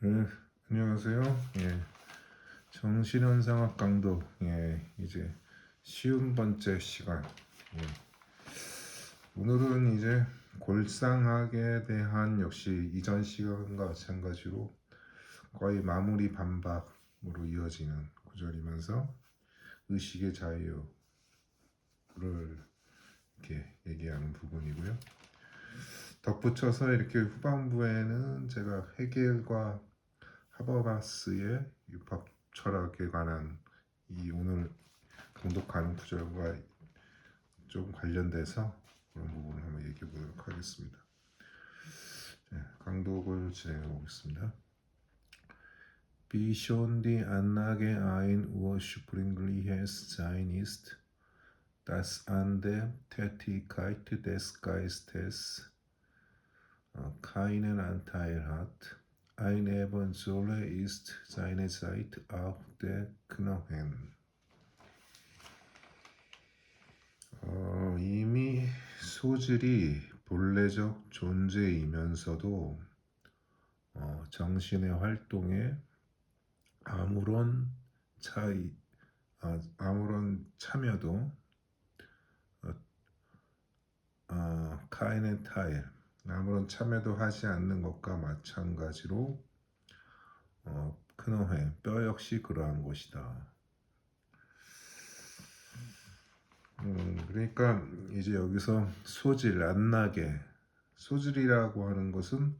네, 안녕하세요. 정신현상학 강도. 이제 쉬운 번째 시간. 예, 오늘은 이제 골상학에 대한 역시 이전 시간과 마찬가지로 거의 마무리 반박으로 이어지는 구절이면서 의식의 자유를 이렇게 얘기하는 부분이고요. 덧붙여서 이렇게 후반부에는 제가 헤겔과 하버마스의 율법 철학에 관한 이 오늘 강독하는 구절과 좀 관련돼서 그런 부분을 한번 얘기해 보도록 하겠습니다. 강독을 진행해 보겠습니다. Wie schon die Anlage ein ursprüngliches Sein ist, das an der Tätigkeit des Geistes keinen Anteil hat. Ein ebensolcher ist seinerseits auch der Knochen. 이미 소질이 본래적 존재이면서도 정신의 활동에 아무런 아무런 참여도 카인의 타일 아무런 참여도 하지 않는 것과 마찬가지로 크노해 뼈 역시 그러한 것이다. 그러니까 이제 여기서 소질 안나게 소질이라고 하는 것은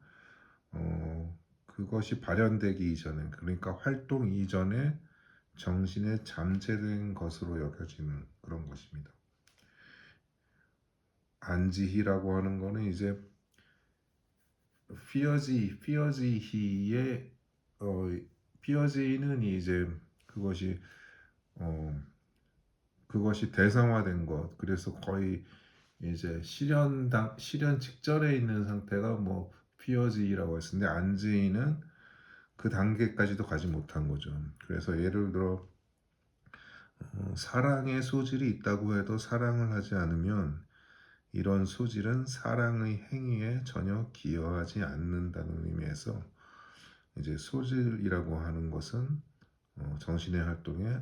그것이 발현되기 이전에 그러니까 활동 이전에 정신에 잠재된 것으로 여겨지는 그런 것입니다. 안지희라고 하는 거는 이제 피어지히의 피어지히는 이제 그것이 대상화된 것. 그래서 거의 이제 실현 직전에 있는 상태가 뭐 피어지히라고 했는데 안지히는 그 단계까지도 가지 못한 거죠. 그래서 예를 들어 사랑의 소질이 있다고 해도 사랑을 하지 않으면 이런 소질은 사랑의 행위에 전혀 기여하지 않는다는 의미에서 이제 소질이라고 하는 것은 정신의 활동에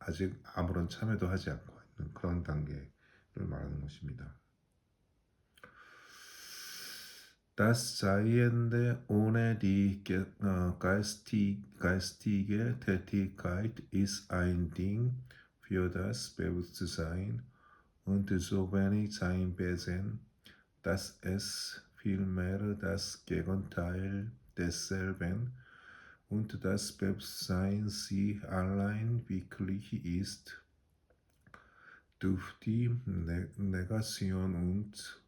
아직 아무런 참여도 하지 않고 있는 그런 단계를 말하는 것입니다. Das Seiende ohne die geistige Tätigkeit ist ein Ding für das Bewusstsein und so wenig sein Wesen, dass es vielmehr das Gegenteil desselben und das Bewusstsein sie allein wirklich ist. Durch die Negation und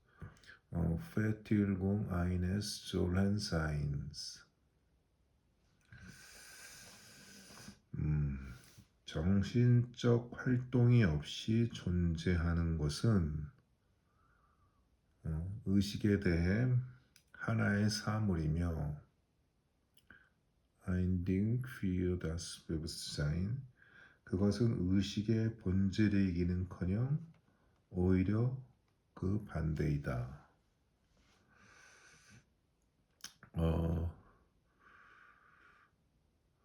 Vertilgung eines solchen Seins. 정신적 활동이 없이 존재하는 것은 의식에 대해 하나의 사물이며 ein Ding für das Bewusstsein 그것은 의식의 본질이기는커녕 오히려 그 반대이다.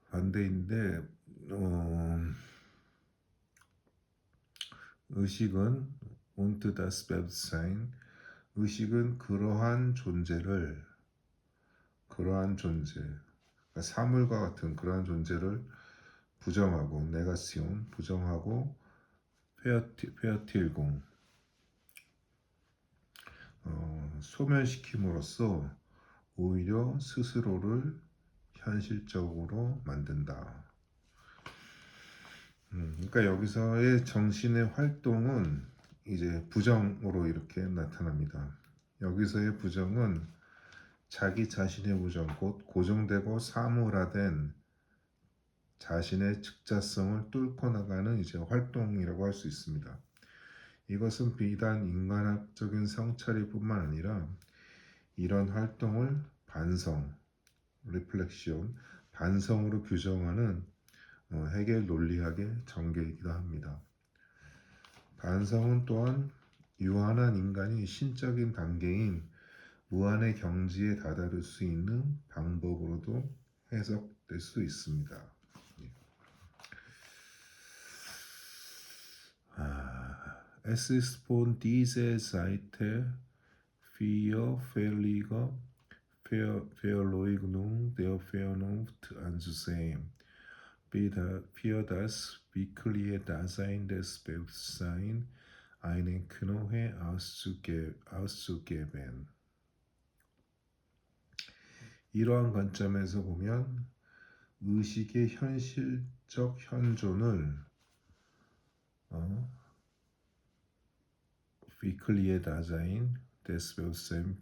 반대인데 의식은 und das Bewusstsein 의식은 그러한 존재 그러니까 사물과 같은 그러한 존재를 부정하고 네가시온 부정하고 페어틸공 소멸시킴으로써 오히려 스스로를 현실적으로 만든다. 그러니까 여기서의 정신의 활동은 이제 부정으로 이렇게 나타납니다. 여기서의 부정은 자기 자신의 부정, 곧 고정되고 사물화된 자신의 즉자성을 뚫고 나가는 이제 활동이라고 할 수 있습니다. 이것은 비단 인간학적인 성찰이뿐만 아니라 이런 활동을 반성, 리플렉션, 반성으로 규정하는 헤겔 논리학의 전개이기도 합니다. 반성은 또한 유한한 인간이 신적인 단계인 무한의 경지에 다다를 수 있는 방법으로도 해석될 수 있습니다. Es ist von dieser Seite für völlige Verleugnung der Vernunft anzusehen, für das wirkliche Dasein des Bewusstseins einen Knochen auszugeben. 이러한 관점에서 보면 의식의 현실적 현존을 wirkliche Dasein des Bewusstseins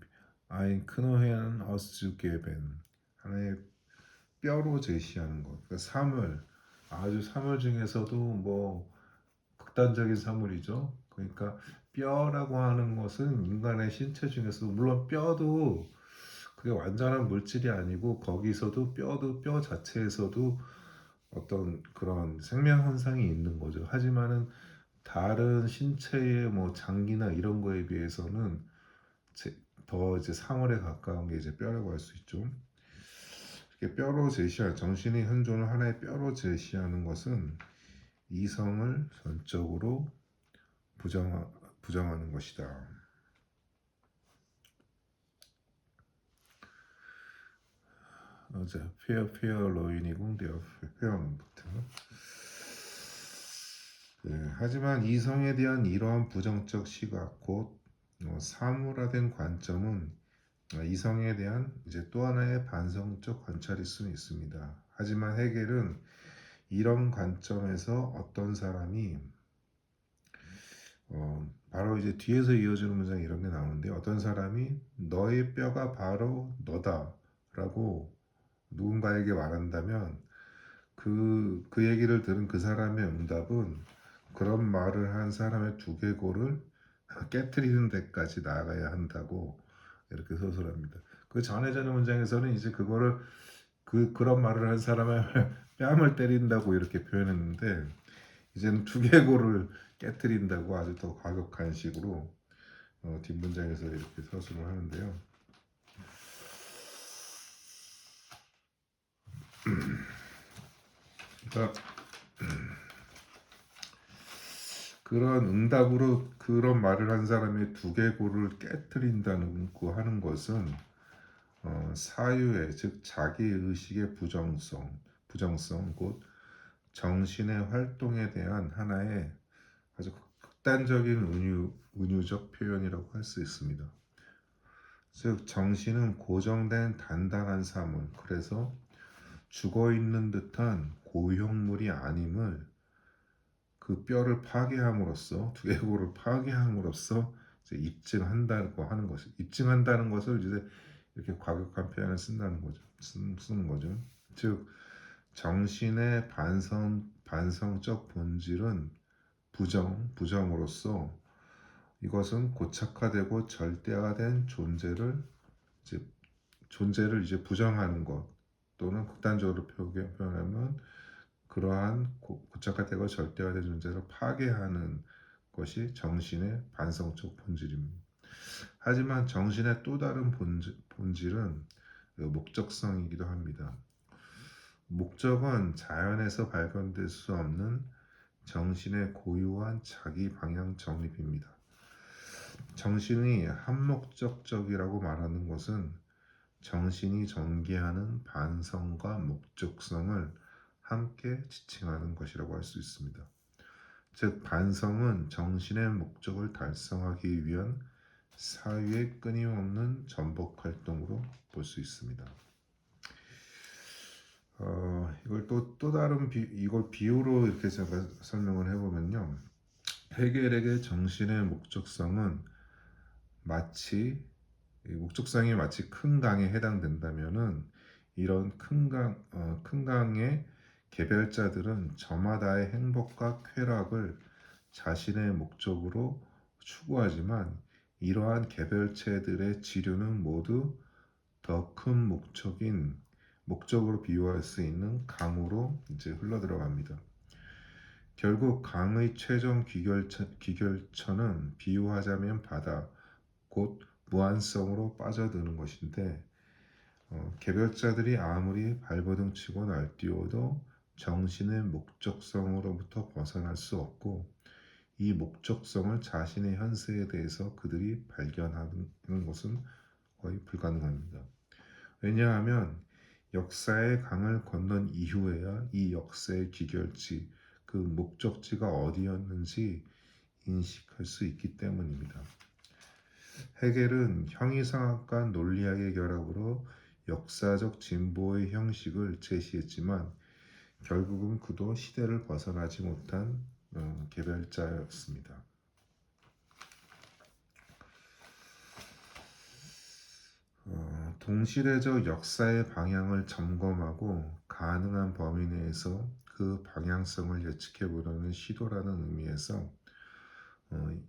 ein Knochen auszugeben, 하나의 뼈로 제시하는 것. 그러니까 사물, 아주 사물 중에서도 뭐 극단적인 사물이죠. 그러니까 뼈라고 하는 것은 인간의 신체 중에서도 물론 뼈도 그게 완전한 물질이 아니고 거기서도 뼈 자체에서도 어떤 그런 생명 현상이 있는 거죠. 하지만은 다른 신체의 뭐 장기나 이런 거에 비해서는 더 이제 사물에 가까운 게 이제 뼈라고 할 수 있죠. 이렇게 뼈로 제시한 정신의 현존을 하나의 뼈로 제시하는 것은 이성을 전적으로 부정하는 것이다. Verleugnigung der Vernunft. 하지만 이성에 대한 이러한 부정적 시각, 곧 사물화된 관점은 이성에 대한 이제 또 하나의 반성적 관찰일 수는 있습니다. 하지만 헤겔은 이런 관점에서 어떤 사람이 바로 이제 뒤에서 이어지는 문장에 이런 게 나오는데 어떤 사람이 너의 뼈가 바로 너다라고 누군가에게 말한다면 그 얘기를 들은 그 사람의 응답은 그런 말을 한 사람의 두개골을 깨트리는 데까지 나아가야 한다고 이렇게 서술합니다. 그 전해지는 문장에서는 이제 그거를 그런 말을 한 사람의 뺨을 때린다고 이렇게 표현했는데 이제는 두개골을 깨트린다고 아주 더 과격한 식으로 뒷문장에서 이렇게 서술을 하는데요. 그러니까 그런 응답으로 그런 말을 한 사람의 두개골을 깨트린다는 거 하는 것은 사유의 즉 자기 의식의 부정성 곧 정신의 활동에 대한 하나의 아주 극단적인 은유적 표현이라고 할 수 있습니다. 즉 정신은 고정된 단단한 사물, 그래서 죽어있는 듯한 고형물이 아님을 그 뼈를 파괴함으로써 두개골을 파괴함으로써 이제 입증한다고 하는 것이 입증한다는 것을 이제 이렇게 과격한 표현을 쓴다는 거죠. 쓰는 거죠. 즉 정신의 반성적 본질은 부정으로서 이것은 고착화되고 절대화된 존재를 이제 부정하는 것 또는 극단적으로 표현하면 그러한 고착화되고 절대화된 존재를 파괴하는 것이 정신의 반성적 본질입니다. 하지만 정신의 또 다른 본질은 목적성이기도 합니다. 목적은 자연에서 발견될 수 없는 정신의 고유한 자기 방향 정립입니다. 정신이 한목적적이라고 말하는 것은 정신이 전개하는 반성과 목적성을 함께 지칭하는 것이라고 할 수 있습니다. 즉 반성은 정신의 목적을 달성하기 위한 사유의 끊임없는 전복 활동으로 볼 수 있습니다. 이걸 또 다른 이걸 비유로 이렇게 제가 설명을 해보면요, 헤겔에게 정신의 목적성은 목적성이 마치 큰 강에 해당된다면은 이런 큰 강의 개별자들은 저마다의 행복과 쾌락을 자신의 목적으로 추구하지만 이러한 개별체들의 지류는 모두 더 큰 목적으로 비유할 수 있는 강으로 이제 흘러들어갑니다. 결국 강의 최종 귀결처는 비유하자면 바다, 곧 무한성으로 빠져드는 것인데 개별자들이 아무리 발버둥 치고 날뛰어도 정신의 목적성으로부터 벗어날 수 없고 이 목적성을 자신의 현세에 대해서 그들이 발견하는 것은 거의 불가능합니다. 왜냐하면 역사의 강을 건넌 이후에야 이 역사의 기결지, 그 목적지가 어디였는지 인식할 수 있기 때문입니다. 헤겔은 형이상학과 논리학의 결합으로 역사적 진보의 형식을 제시했지만 결국은 그도 시대를 벗어나지 못한 개별자였습니다. 동시대적 역사의 방향을 점검하고 가능한 범위 내에서 그 방향성을 예측해 보려는 시도라는 의미에서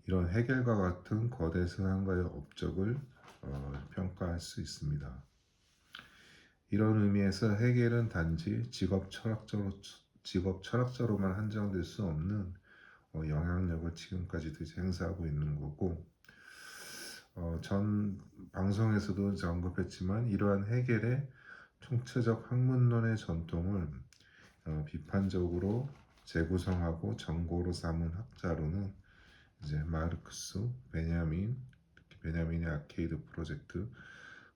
이런 헤겔과 같은 거대 서양가의 업적을 평가할 수 있습니다. 이런 의미에서 헤겔은 단지 직업 철학자로만 한정될 수 없는 영향력을 지금까지도 행사하고 있는 거고, 전 방송에서도 언급했지만 이러한 헤겔의 총체적 학문론의 전통을 비판적으로 재구성하고 전고로 삼은 학자로는 이제 마르크스, 베냐민의 아케이드 프로젝트,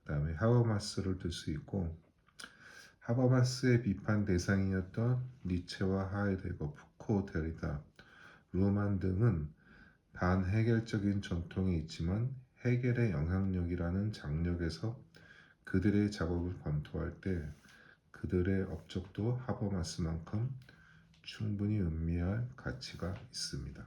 그다음에 하버마스를 들 수 있고, 하버마스의 비판 대상이었던 니체와 하이데거, 푸코, 데리다, 루만 등은 반헤겔적인 전통이 있지만 헤겔의 영향력이라는 장력에서 그들의 작업을 검토할 때 그들의 업적도 하버마스만큼 충분히 음미할 가치가 있습니다.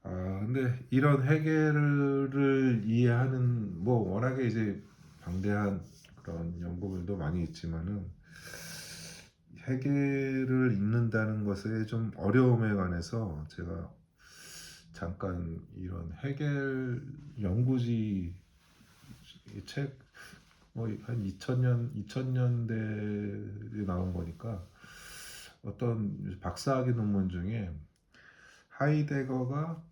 근데 이런 헤겔을 이해하는 워낙에 이제 방대한 그런 연구들도 많이 있지만은 헤겔을 읽는다는 것에 좀 어려움에 관해서 제가 잠깐 이런 헤겔 연구지 책 한 2000년대에 나온 거니까 어떤 박사학위 논문 중에 하이데거가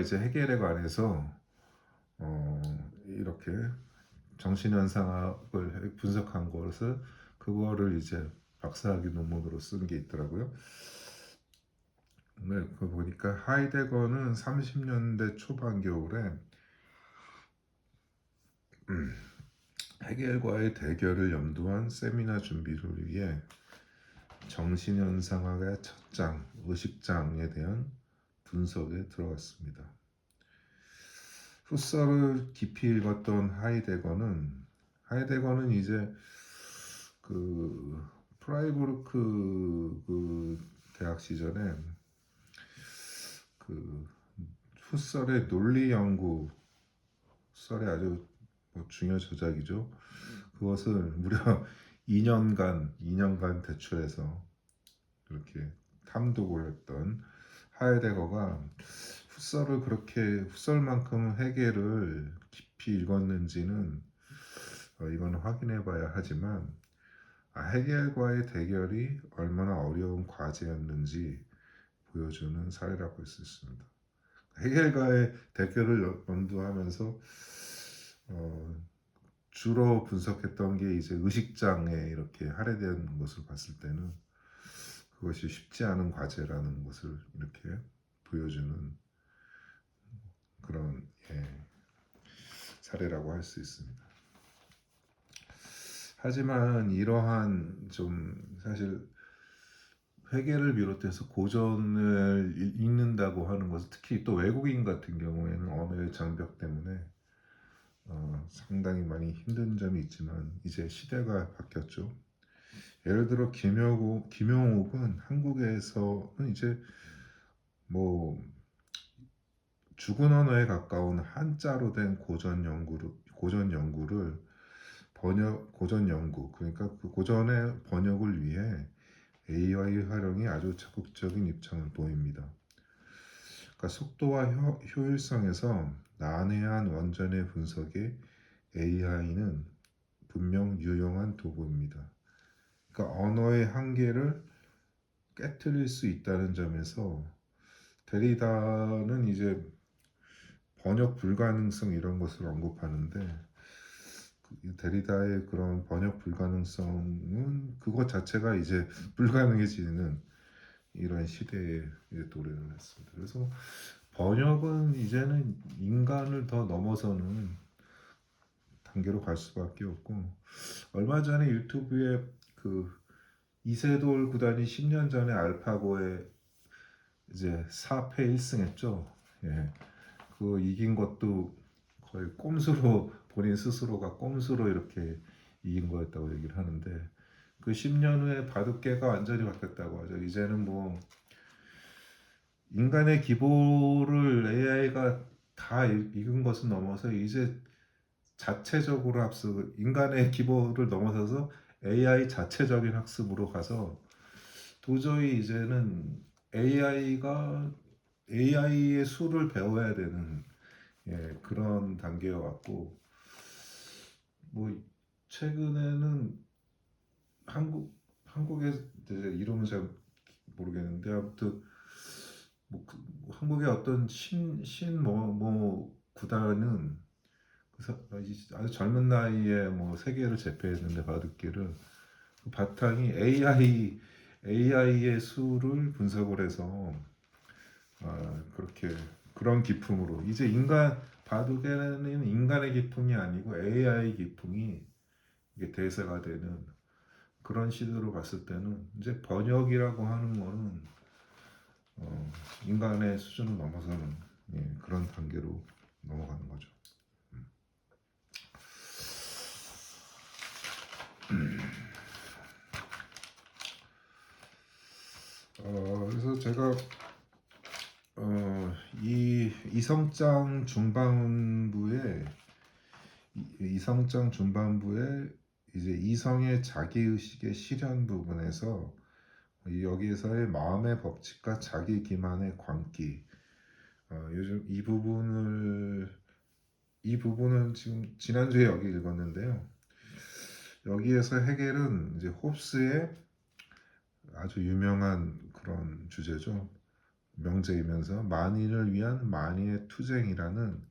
이제 헤겔에 관해서 이렇게 정신현상학을 분석한 것을 그거를 이제 박사학위 논문으로 쓴 게 있더라고요. 네, 그거 보니까 하이데거는 30년대 초반겨울에 헤겔과의 대결을 염두한 세미나 준비를 위해 정신현상학의 첫 장, 의식장에 대한 분석에 들어갔습니다. 후서를 깊이 읽었던 하이데거는 이제 그 프라이부르크 그 대학 시절에 그 후설의 논리 연구, 후설의 아주 중요 저작이죠. 그것을 무려 2년간 대출해서 그렇게 탐독을 했던 하이데거가 후설만큼 헤겔을 깊이 읽었는지는 이건 확인해봐야 하지만 헤겔과의 대결이 얼마나 어려운 과제였는지 보여주는 사례라고 할 수 있습니다. 헤겔과의 대결을 염두하면서 주로 분석했던 게 이제 의식장에 이렇게 할애된 것을 봤을 때는 그것이 쉽지 않은 과제라는 것을 이렇게 보여주는 그런 사례라고 할 수 있습니다. 하지만 이러한 좀 사실 회계를 비롯해서 고전을 읽는다고 하는 것은 특히 또 외국인 같은 경우에는 언어의 장벽 때문에 상당히 많이 힘든 점이 있지만 이제 시대가 바뀌었죠. 예를 들어 김용옥은 한국에서는 이제 죽은 언어에 가까운 한자로 된 고전 연구를 고전 연구, 그러니까 그 고전의 번역을 위해 AI 활용이 아주 적극적인 입장을 보입니다. 그러니까 속도와 효율성에서 난해한 원전의 분석에 AI는 분명 유용한 도구입니다. 그러니까 언어의 한계를 깨트릴 수 있다는 점에서 데리다는 이제 번역 불가능성 이런 것을 언급하는데 데리다의 그런 번역 불가능성은 그것 자체가 이제 불가능해지는 이런 시대에 이제 도래를 했습니다. 그래서 번역은 이제는 인간을 더 넘어서는 단계로 갈 수밖에 없고 얼마 전에 유튜브에 그 이세돌 구단이 10년 전에 알파고에 이제 4패 1승했죠. 예. 그 이긴 것도 거의 꼼수로 본인 스스로가 꼼수로 이렇게 이긴 거였다고 얘기를 하는데 그 10년 후에 바둑계가 완전히 바뀌었다고 하죠. 이제는 뭐 인간의 기보를 AI가 다 읽은 것은 넘어서 이제 자체적으로 학습, 인간의 기보를 넘어서서 AI 자체적인 학습으로 가서 도저히 이제는 AI의 수를 배워야 되는 그런 단계에 왔고 뭐 최근에는 한국의 이름은 잘 모르겠는데 아무튼 한국의 어떤 신뭐 구단은 아주 젊은 나이에 뭐 세계를 제패했는데 바둑기를 그 바탕이 AI의 수를 분석을 해서 그렇게 그런 기풍으로 이제 바둑에는 인간의 기풍이 아니고 AI 기풍이 이게 대세가 되는 그런 시대로 봤을 때는 이제 번역이라고 하는 거는 인간의 수준을 넘어서는 그런 단계로 넘어가는 거죠. 그래서 제가 이 이성장 중반부에 이제 이성의 자기의식의 실현 부분에서 여기에서의 마음의 법칙과 자기 기만의 광기 요즘 이 부분은 지금 지난주에 여기 읽었는데요. 여기에서 헤겔은 이제 홉스의 아주 유명한 그런 주제죠. 명제이면서 만인을 위한 만인의 투쟁이라는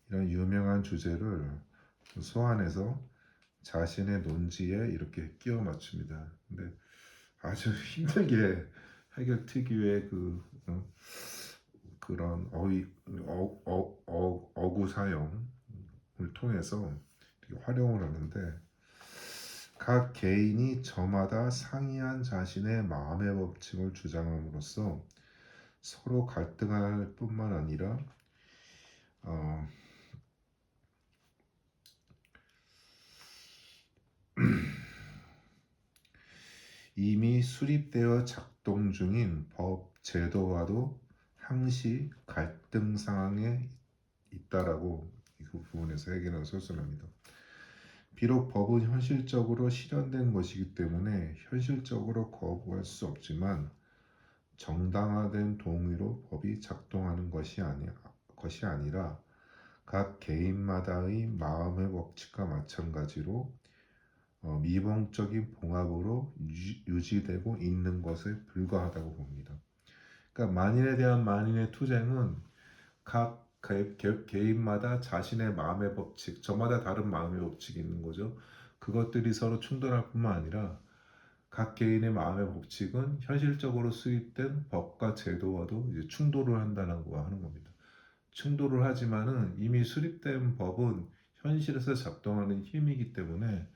이런 유명한 주제를 소환해서 자신의 논지에 이렇게 끼워 맞춥니다. 근데 아주 힘들게 해결 특유의 그런 어구 사용을 통해서 활용을 하는데 각 개인이 저마다 상이한 자신의 마음의 법칙을 주장함으로써 서로 갈등할 뿐만 아니라 어, 이미 수립되어 작동 중인 법 제도와도 항시 갈등 상황에 있다라고 이 부분에서 해결은 설명합니다. 비록 법은 현실적으로 실현된 것이기 때문에 현실적으로 거부할 수 없지만 정당화된 동의로 법이 작동하는 것이 아니라 각 개인마다의 마음의 법칙과 마찬가지로 미봉적인 봉합으로 유지되고 있는 것에 불과하다고 봅니다. 그러니까 만인에 대한 만인의 투쟁은 각 개인마다 자신의 마음의 법칙, 저마다 다른 마음의 법칙이 있는 거죠. 그것들이 서로 충돌할 뿐만 아니라 각 개인의 마음의 법칙은 현실적으로 수립된 법과 제도와도 이제 충돌을 한다는 거 하는 겁니다. 충돌을 하지만은 이미 수립된 법은 현실에서 작동하는 힘이기 때문에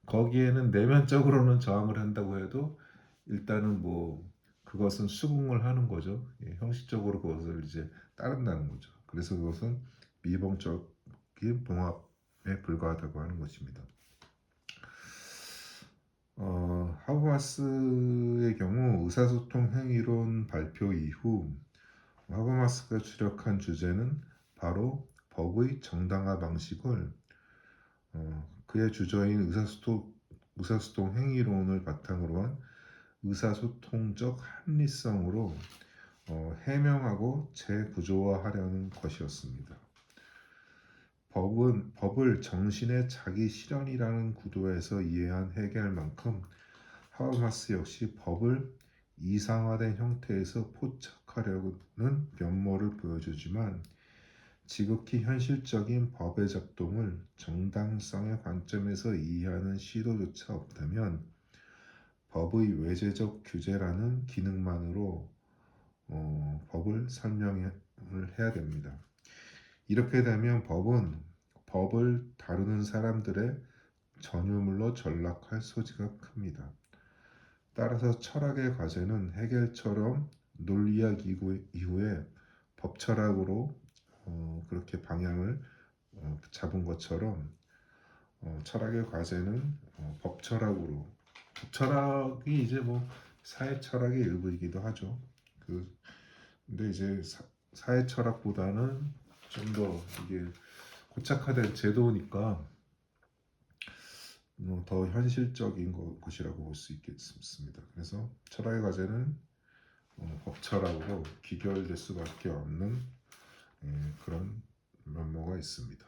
거기에는 내면적으로는 저항을 한다고 해도 일단은 뭐 그것은 수긍을 하는 거죠. 형식적으로 그것을 이제 따른다는 거죠. 그래서 그것은 미봉적인 봉합에 불과하다고 하는 것입니다. 하버마스의 경우 의사소통 행위론 발표 이후 하버마스가 주력한 주제는 바로 법의 정당화 방식을 그의 주저인 의사소통 행위론을 바탕으로 한 의사소통적 합리성으로 해명하고 재구조화하려는 것이었습니다. 법을 정신의 자기 실현이라는 구도에서 이해한 해겔만큼 하버마스 역시 법을 이상화된 형태에서 포착하려는 면모를 보여주지만 지극히 현실적인 법의 작동을 정당성의 관점에서 이해하는 시도조차 없다면 법의 외재적 규제라는 기능만으로 법을 설명을 해야 됩니다. 이렇게 되면 법은 법을 다루는 사람들의 전유물로 전락할 소지가 큽니다. 따라서 철학의 과제는 해겔처럼 논리학 이후에 법철학으로 그렇게 방향을 잡은 것처럼 철학의 과제는 법철학이 이제 뭐 사회 철학의 일부이기도 하죠. 근데 이제 사회 철학보다는 좀 더 이게 고착화된 제도니까 더 현실적인 것이라고 볼 수 있겠습니다. 그래서 철학의 과제는 법철학으로 귀결될 수밖에 없는 그런 면모가 있습니다.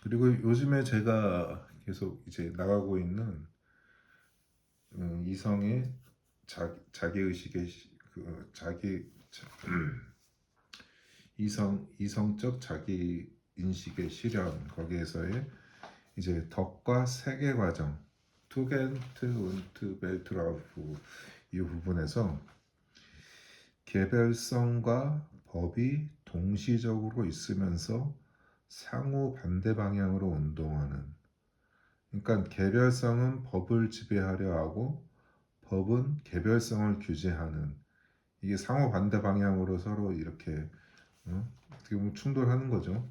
그리고 요즘에 제가 계속 이제 나가고 있는 이성의 자기 의식의 이성적 자기 인식의 실현, 거기에서의 이제 덕과 세계 과정, 투겐트 운트 벨트라우프 이 부분에서 개별성과 법이 동시적으로 있으면서 상호 반대 방향으로 운동하는, 그러니까 개별성은 법을 지배하려 하고 법은 개별성을 규제하는, 이게 상호 반대 방향으로 서로 이렇게 어떻게 보면 충돌하는 거죠.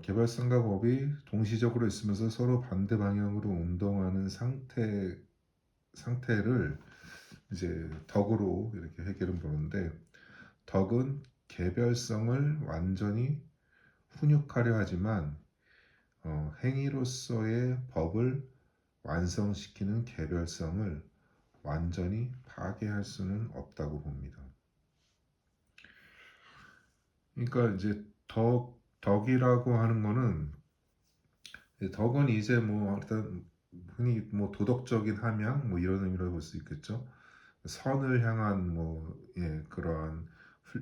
개별성과 법이 동시적으로 있으면서 서로 반대 방향으로 운동하는 상태를 이제 덕으로 이렇게 해결은 보는데, 덕은 개별성을 완전히 훈육하려 하지만 행위로서의 법을 완성시키는 개별성을 완전히 파괴할 수는 없다고 봅니다. 그러니까 이제 덕이라고 하는 거는, 덕은 이제 뭐 일단 흔히 뭐 도덕적인 함양 뭐 이런 의미로 볼 수 있겠죠. 선을 향한 뭐 그러한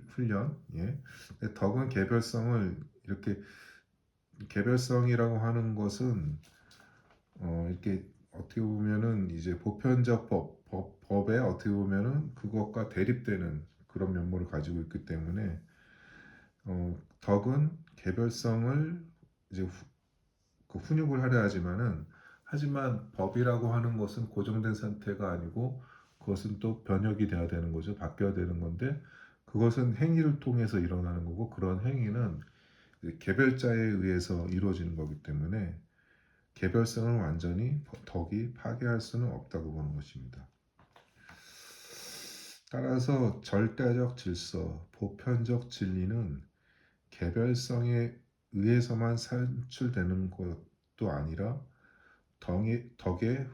훈련. 근데 덕은 개별성을 이렇게, 개별성이라고 하는 것은 이렇게 어떻게 보면은 이제 보편적 법에 어떻게 보면은 그것과 대립되는 그런 면모를 가지고 있기 때문에 덕은 개별성을 이제 훈육을 하려 하지만 법이라고 하는 것은 고정된 상태가 아니고 그것은 또 변혁이 돼야 되는 거죠. 바뀌어야 되는 건데 그것은 행위를 통해서 일어나는 거고, 그런 행위는 개별자에 의해서 이루어지는 거기 때문에 개별성을 완전히 덕이 파괴할 수는 없다고 보는 것입니다. 따라서 절대적 질서, 보편적 진리는 개별성에 의해서만 산출되는 것도 아니라 덕의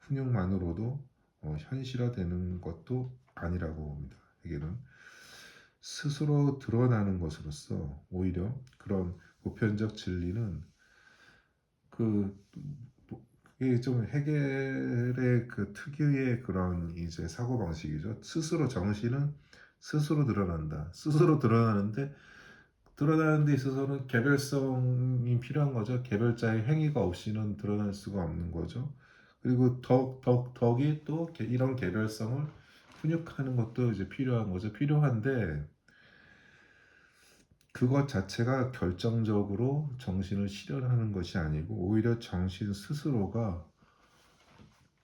훈육만으로도 현실화되는 것도 아니라고 봅니다. 해결은 스스로 드러나는 것으로서 오히려 그런 보편적 진리는 그게 좀 해겔의 그 특유의 그런 이제 사고 방식이죠. 정신은 스스로 드러난다. 스스로 드러나는 데 있어서는 개별성이 필요한 거죠. 개별자의 행위가 없이는 드러날 수가 없는 거죠. 그리고 덕이 또 이런 개별성을 훈육하는 것도 이제 필요한 거죠. 필요한데 그것 자체가 결정적으로 정신을 실현하는 것이 아니고 오히려 정신 스스로가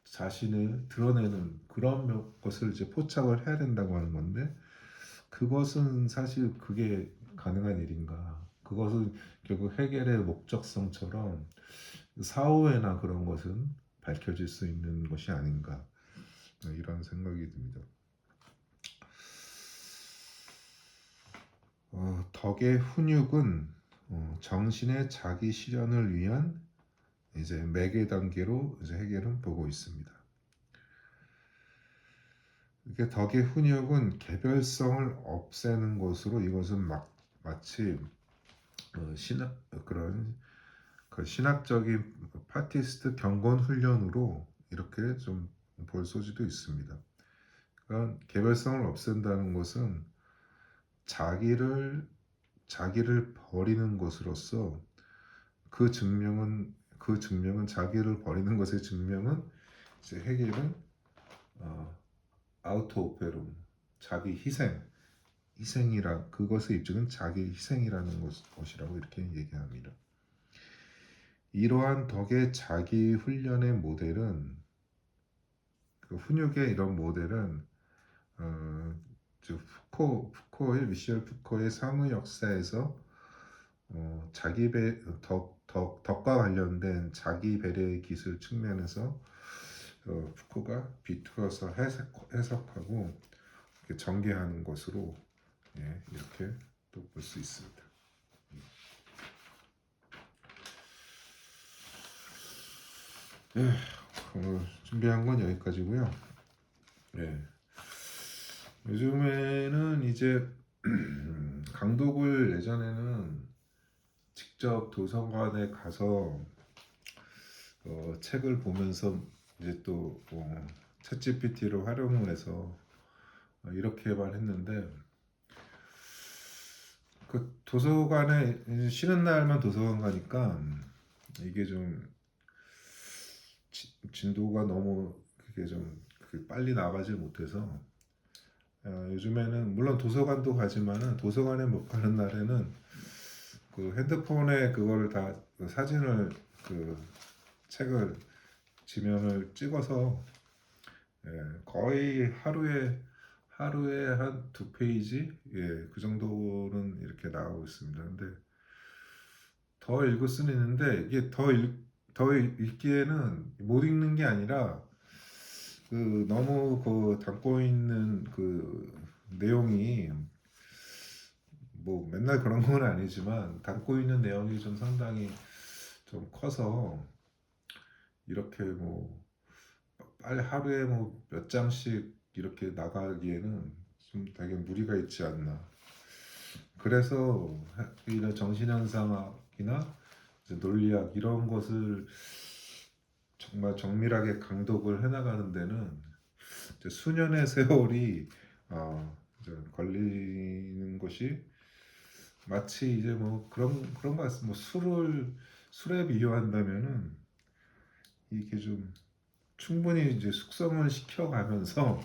자신을 드러내는 그런 것을 이제 포착을 해야 된다고 하는 건데, 그것은 사실 그게 가능한 일인가? 그것은 결국 해결의 목적성처럼 사후에나 그런 것은 밝혀질 수 있는 것이 아닌가, 이런 생각이 듭니다. 덕의 훈육은 정신의 자기 실현을 위한 이제 매개 단계로 이제 해결은 보고 있습니다. 이게 덕의 훈육은 개별성을 없애는 것으로, 이것은 마치 그런 그 신학적인 파티스트 경건 훈련으로 이렇게 좀 볼 소지도 있습니다. 그러니까 개별성을 없앤다는 것은 자기를 버리는 것으로서 그 증명은 자기를 버리는 것의 증명은 이제 해결은 아우토 오페룸 자기 희생이라 그것의 입증은 자기 희생이라는 것이라고 이렇게 얘기합니다. 이러한 덕의 자기 훈련의 모델은 그 훈육의 이런 모델은 즉 미셸 푸코의 사무 역사에서 자기 덕과 관련된 자기 배려의 기술 측면에서 푸코가 비틀어서 해석하고 이렇게 전개하는 것으로 이렇게 또 볼 수 있습니다. 오늘 준비한 건 여기까지고요. 요즘에는 이제 강독을 예전에는 직접 도서관에 가서 책을 보면서 이제 또 챗GPT를 활용을 해서 이렇게만 했는데 그 도서관에 쉬는 날만 도서관 가니까 이게 좀 진도가 너무 그게 좀 빨리 나가지 못해서 요즘에는 물론 도서관도 가지만은 도서관에 못 가는 날에는 그 핸드폰에 그거를 다 사진을 그 책을 지면을 찍어서 거의 하루에 한 두 페이지 그 정도는 이렇게 나가고 있습니다. 근데 더 읽을 수는 있는데 이게 더 읽기에는 못 읽는 게 아니라 그 너무 그 담고 있는 그 내용이 뭐 맨날 그런 건 아니지만 담고 있는 내용이 좀 상당히 좀 커서 이렇게 뭐 빨리 하루에 뭐 몇 장씩 이렇게 나가기에는 좀 되게 무리가 있지 않나. 그래서 이런 정신현상학이나 논리학 이런 것을 정말 정밀하게 강독을 해나가는 데는 이제 수년의 세월이 이제 걸리는 것이 마치 이제 뭐 그런 것 같습니다. 뭐 술에 비유한다면은 이게 좀 충분히 이제 숙성을 시켜가면서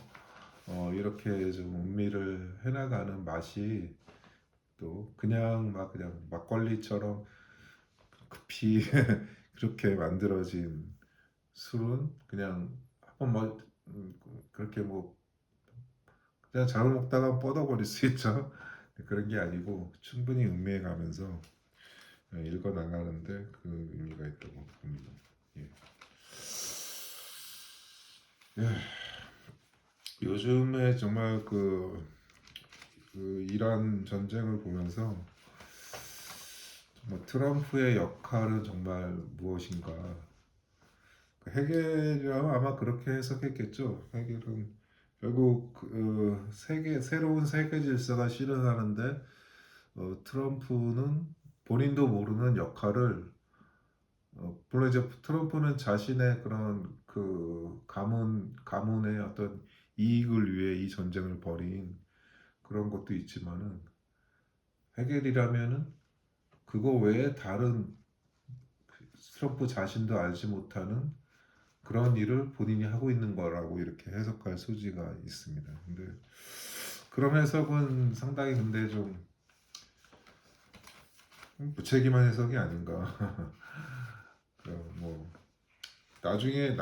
이렇게 좀 음미를 해나가는 맛이 또 그냥 막걸리처럼 급히 그렇게 만들어진 술은 그냥 한번 뭐 그렇게 뭐 그냥 잘못 먹다가 뻗어버릴 수 있죠. 그런 게 아니고 충분히 음미해 가면서 읽어 나가는데 그 의미가 있다고 봅니다. 예. 예. 요즘에 정말 그 이란 전쟁을 보면서 정말 트럼프의 역할은 정말 무엇인가? 해결이라면 아마 그렇게 해석했겠죠. 해결은 결국 새로운 세계 질서가 실현하는데 트럼프는 본인도 모르는 역할을 물론 이제 트럼프는 자신의 그런 그 가문의 어떤 이익을 위해 이 전쟁을 벌인 그런 것도 있지만은 해결이라면은 그거 외에 다른 트럼프 자신도 알지 못하는 그런 일을 본인이 하고 있는 거라고 이렇게 해석할 소지가 있습니다. 근데 그런 해석은 상당히 근데 좀 무책임한 해석이 아닌가. 뭐 나중에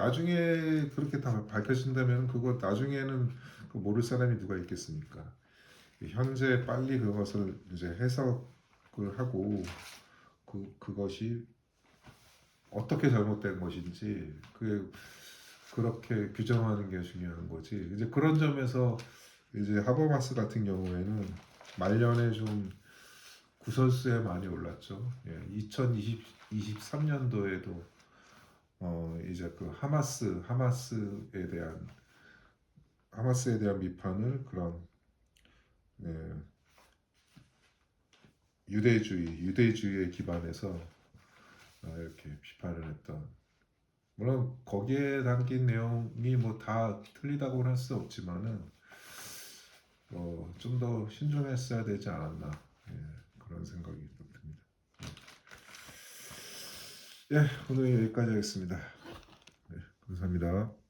그렇게 다 밝혀진다면 그거 나중에는 모를 사람이 누가 있겠습니까? 현재 빨리 그것을 이제 해석을 하고 그것이 어떻게 잘못된 것인지 그렇게 규정하는 게 중요한 거지. 이제 그런 점에서 이제 하버마스 같은 경우에는 말년에 좀 구설수에 많이 올랐죠. 2023년도에도 이제 그 하마스에 대한 비판을 그런 예, 유대주의에 기반해서 이렇게 비판을 했던 물론 거기에 담긴 내용이 뭐 다 틀리다고는 할 수 없지만은 좀 더 신중했어야 되지 않았나, 예, 그런 생각이 또 듭니다. 예, 오늘 여기까지 하겠습니다. 네, 감사합니다.